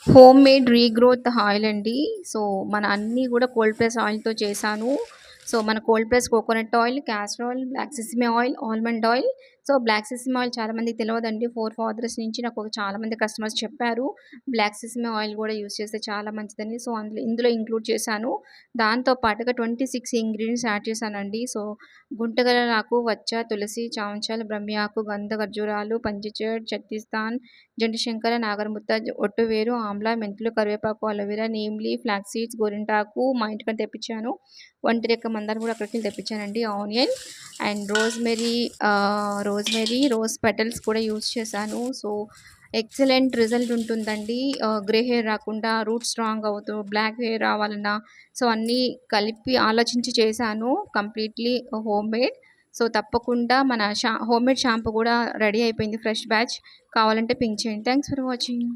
Home made regrowth oil అండి. So, మన అన్నీ గూడా కోల్డ్ ప్రెస్ ఆయిల్‌తో చేశాను. సో, మన cold press coconut oil, castor oil, black sesame oil, almond oil. So, black sesame oil చాలా మందికి తెలవదండి. ఫోర్ ఫాదర్స్ నుంచి నాకు చాలా మంది కస్టమర్స్ చెప్పారు. బ్లాక్ సెసమి ఆయిల్ గూడా యూజ్ చేస్తే చాలా మంచిదని. సో, ఇందులో ఇంక్లూడ్ చేశాను. దాంతో పాటుగా 26 ఇంగ్రీడియెంట్స్ యాడ్ చేశానండి. సో, గుంటగలరాకు, వచ్చ, తులసి, చామంచాలు, బ్రహ్మి ఆకు, గంధ ఖర్జూరాలు, పంచచేడ్, ఛత్తీస్థాన్, జండుశంకర, నాగరముద్ద, ఒట్టువేరు, ఆమ్లా, మెంతులు, కరివేపాకు, aloe vera, neem leaf, flax seeds, గోరింటాకు మా ఇంటికని తెప్పించాను. ఒంటి రెక్క మందారం కూడా అక్కడికెళ్ళి తెప్పించానండి. ఆనియన్ అండ్ రోజ్ పెటల్స్ కూడా యూజ్ చేశాను. సో, ఎక్సలెంట్ రిజల్ట్ ఉంటుందండి. గ్రే హెయిర్ రాకుండా, రూట్ స్ట్రాంగ్ అవుతూ, బ్లాక్ హెయిర్ రావాలన్నా సో, అన్నీ కలిపి ఆలోచించి చేశాను. Completely homemade. సో, తప్పకుండా మన హోమ్‌మేడ్ షాంపూ కూడా రెడీ అయిపోయింది ఫ్రెష్ బ్యాచ్. కావాలంటే పింక్ చేయండి. Thanks for watching.